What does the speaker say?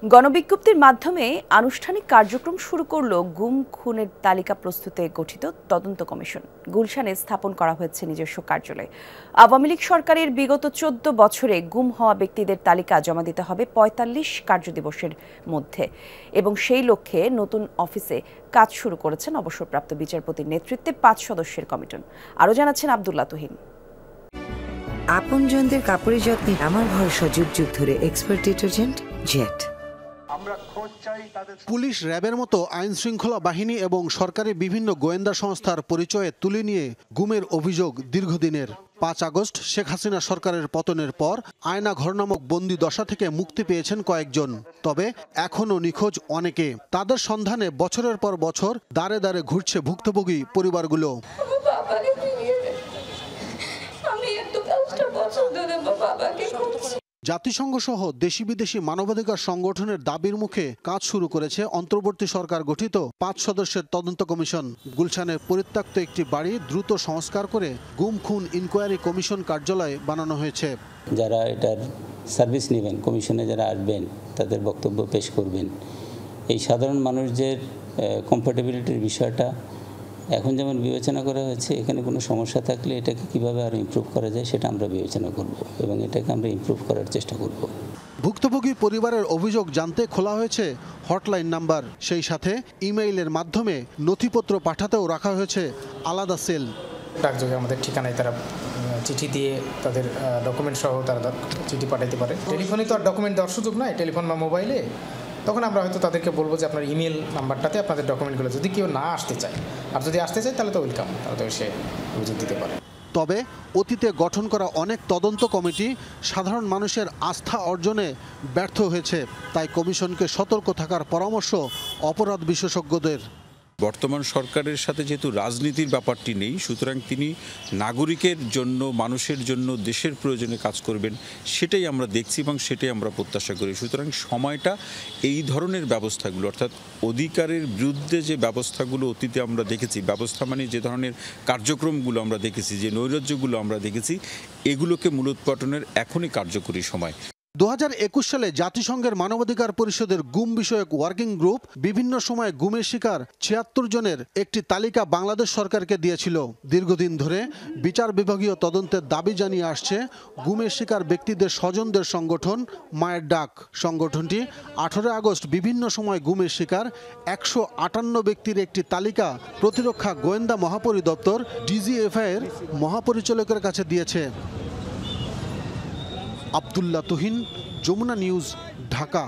গণবিজ্ঞপ্তির মাধ্যমে আনুষ্ঠানিক কার্যক্রম শুরু করল গুম খুনের তালিকা প্রস্তুতে গঠিত তদন্ত কমিশন। গুলশানে স্থাপন করা হয়েছে নিজস্ব কার্যালয়। আওয়ামী লীগ সরকারের বিগত ১৪ বছরে গুম হওয়া ব্যক্তিদের তালিকা জমা দিতে হবে ৪৫ কার্যদিবসের মধ্যে এবং সেই লক্ষ্যে নতুন অফিসে কাজ শুরু করেছেন অবসরপ্রাপ্ত বিচারপতির নেতৃত্বে ৫ সদস্যের কমিশন। আরও জানাচ্ছেন আব্দুল্লাহ তুহিন। আপনজনদের কাপড়ের যত্নে আমার ভরসা যুগ যুগ ধরে এক্সপার্ট ডিটারজেন্ট জেট। পুলিশ, র্যাবের মতো আইন শৃঙ্খলা বাহিনী এবং সরকারি বিভিন্ন গোয়েন্দা সংস্থার পরিচয়ে তুলে নিয়ে গুমের অভিযোগ দীর্ঘদিনের। ৫ আগস্ট শেখ হাসিনা সরকারের পতনের পর আয়না ঘর নামক বন্দি দশা থেকে মুক্তি পেয়েছেন কয়েকজন, তবে এখনও নিখোঁজ অনেকে। তাদের সন্ধানে বছরের পর বছর দাঁড়ে দাঁড়ে ঘুরছে ভুক্তভোগী পরিবারগুলো। জাতিসংঘ সহ দেশি বিদেশি মানবাধিকার সংগঠনের দাবির মুখে কাজ শুরু করেছে অন্তর্বর্তী সরকার গঠিত ৫ সদস্যের তদন্ত কমিশন। গুলশানের পরিত্যক্ত একটি বাড়ি দ্রুত সংস্কার করে গুম খুন ইনকোয়ারি কমিশন কার্যালয় বানানো হয়েছে। যারা এটার সার্ভিস নেবেন, কমিশনে যারা আসবেন, তাদের বক্তব্য পেশ করবেন, এই সাধারণ মানুষদের কমফোর্টেবিলিটির বিষয়টা এখন যেমন বিবেচনা করা হয়েছে, এখানে কোনো সমস্যা থাকলে এটাকে কিভাবে আরও ইমপ্রুভ করা যায় সেটা আমরা বিবেচনা করব এবং এটাকে আমরা ইমপ্রুভ করার চেষ্টা করব। ভুক্তভোগী পরিবারের অভিযোগ জানতে খোলা হয়েছে হটলাইন নাম্বার, সেই সাথে ইমেইলের মাধ্যমে নথিপত্র পাঠাতেও রাখা হয়েছে আলাদা সেল। ডাকযোগে আমাদের ঠিকানায় তারা চিঠি দিয়ে তাদের ডকুমেন্ট সহ তারা চিঠি পাঠাইতে পারে। টেলিফোনে তো আর ডকুমেন্ট দেওয়ার সুযোগ নাই, টেলিফোন বা মোবাইলে। তখন আমরা হয়তো তাদেরকে বলবো যে আপনার ইমেল নাম্বারটাতে আপনাদের ডকুমেন্টগুলো, যদি কেউ না আসতে চায়, আর যদি আসতে চায় তাহলে তো ওয়েলকাম, তারা তো এসে অভিযোগ দিতে পারে। তবে অতীতে গঠন করা অনেক তদন্ত কমিটি সাধারণ মানুষের আস্থা অর্জনে ব্যর্থ হয়েছে, তাই কমিশনকে সতর্ক থাকার পরামর্শ অপরাধ বিশেষজ্ঞদের। বর্তমান সরকারের সাথে যেহেতু রাজনীতির ব্যাপারটি নেই, সুতরাং তিনি নাগরিকের জন্য, মানুষের জন্য, দেশের প্রয়োজনে কাজ করবেন, সেটাই আমরা দেখছি এবং সেটাই আমরা প্রত্যাশা করি। সুতরাং সময়টা এই ধরনের ব্যবস্থাগুলো, অর্থাৎ অধিকারের বিরুদ্ধে যে ব্যবস্থাগুলো অতীতে আমরা দেখেছি, ব্যবস্থা মানে যে ধরনের কার্যক্রমগুলো আমরা দেখেছি, যে নৈরাজ্যগুলো আমরা দেখেছি, এগুলোকে মূলোৎপাটনের এখনই কার্যকরী সময়। ২০২১ সালে জাতিসংঘের মানবাধিকার পরিষদের গুম বিষয়ক ওয়ার্কিং গ্রুপ বিভিন্ন সময় গুমের শিকার ৭৬ জনের একটি তালিকা বাংলাদেশ সরকারকে দিয়েছিল। দীর্ঘদিন ধরে বিচার বিভাগীয় তদন্তের দাবি জানিয়ে আসছে গুমের শিকার ব্যক্তিদের স্বজনদের সংগঠন মায়ের ডাক। সংগঠনটি ১৮ আগস্ট বিভিন্ন সময় গুমের শিকার ১৫৮ ব্যক্তির একটি তালিকা প্রতিরক্ষা গোয়েন্দা মহাপরিদপ্তর DGFI এর মহাপরিচালকের কাছে দিয়েছে। আব্দুল্লাহ তুহিন, যমুনা নিউজ, ঢাকা।